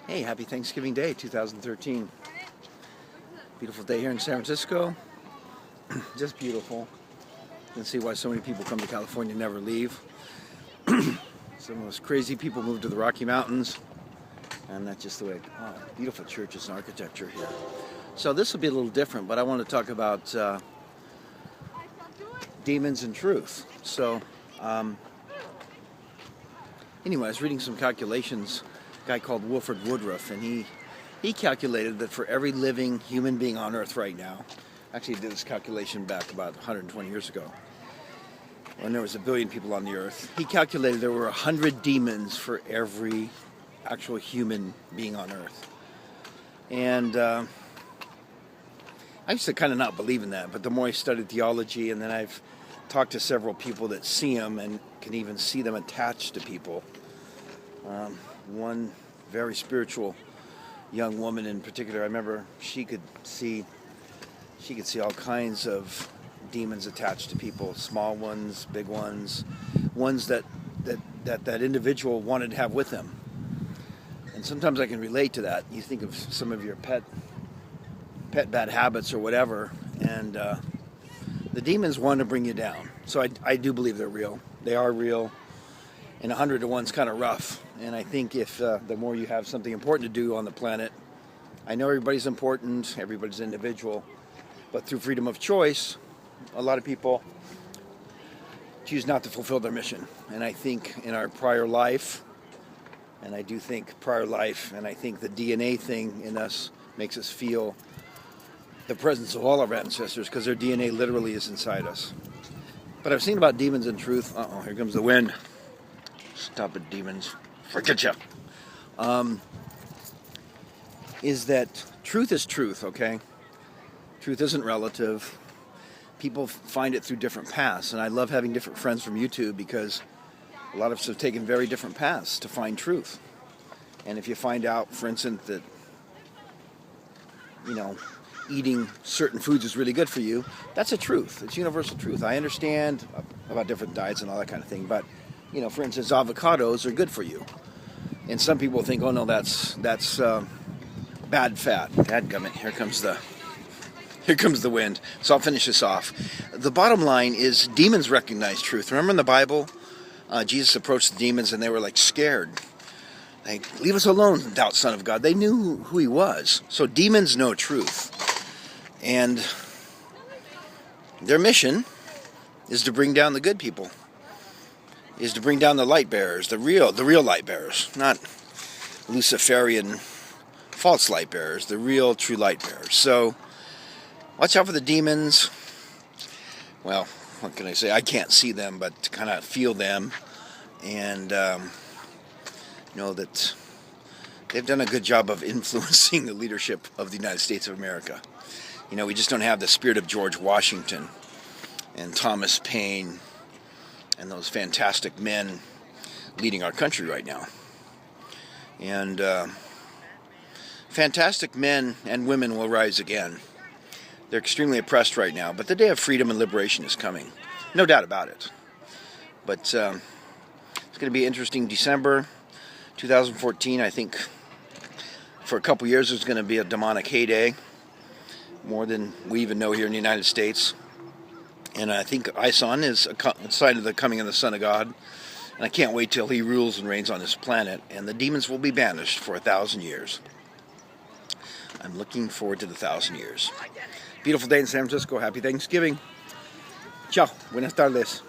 Hey, happy Thanksgiving Day 2013. Beautiful day here in San Francisco. Just beautiful. You can see why so many people come to California and never leave. Some of those crazy people move to the Rocky Mountains, and that's just the way. Oh, beautiful churches and architecture here. So this will be a little different, but I want to talk about demons and truth. So anyway, I was reading some calculations. A guy called Wilford Woodruff, and he calculated that for every living human being on Earth right now, actually he did this calculation back about 120 years ago, when there was 1 billion people on the Earth, he calculated there were 100 demons for every actual human being on Earth. And I used to kind of not believe in that, but the more I studied theology, and then I've talked to several people that see them and can even see them attached to people. One very spiritual young woman in particular, I remember she could see all kinds of demons attached to people, small ones, big ones, ones that individual wanted to have with them. And sometimes I can relate to that. You think of some of your pet bad habits or whatever, and the demons want to bring you down. So I do believe they're real. They are real. And 100 to 1's kind of rough. And I think if the more you have something important to do on the planet, I know everybody's important, everybody's individual, but through freedom of choice, a lot of people choose not to fulfill their mission. And I think in our prior life, and I do think prior life, and I think the DNA thing in us makes us feel the presence of all our ancestors, because their DNA literally is inside us. But I've seen about demons and truth. Uh-oh, here comes the wind. Stop it, demons. Forget you. Is that truth is truth, okay? Truth isn't relative. People find it through different paths, and I love having different friends from YouTube because a lot of us have taken very different paths to find truth. And if you find out, for instance, that, eating certain foods is really good for you, that's a truth. It's universal truth. I understand about different diets and all that kind of thing, but for instance, avocados are good for you. And some people think, oh no, that's bad fat. Dadgummit, here comes the wind. So I'll finish this off. The bottom line is demons recognize truth. Remember in the Bible, Jesus approached the demons and they were like scared. Like, leave us alone, thou Son of God. They knew who he was. So demons know truth. And their mission is to bring down the good people. Is to bring down the light bearers, the real light bearers, not Luciferian false light bearers, the real true light bearers. So watch out for the demons. Well, what can I say? I can't see them, but kind of feel them, and know that they've done a good job of influencing the leadership of the United States of America. We just don't have the spirit of George Washington and Thomas Paine and those fantastic men leading our country right now. And fantastic men and women will rise again. They're extremely oppressed right now, but the day of freedom and liberation is coming. No doubt about it. But it's going to be an interesting December 2014. I think for a couple years there's going to be a demonic heyday, more than we even know here in the United States. And I think Ison is a sign of the coming of the Son of God. And I can't wait till he rules and reigns on this planet. And the demons will be banished for 1,000 years. I'm looking forward to the 1,000 years. Beautiful day in San Francisco. Happy Thanksgiving. Ciao. Buenas tardes.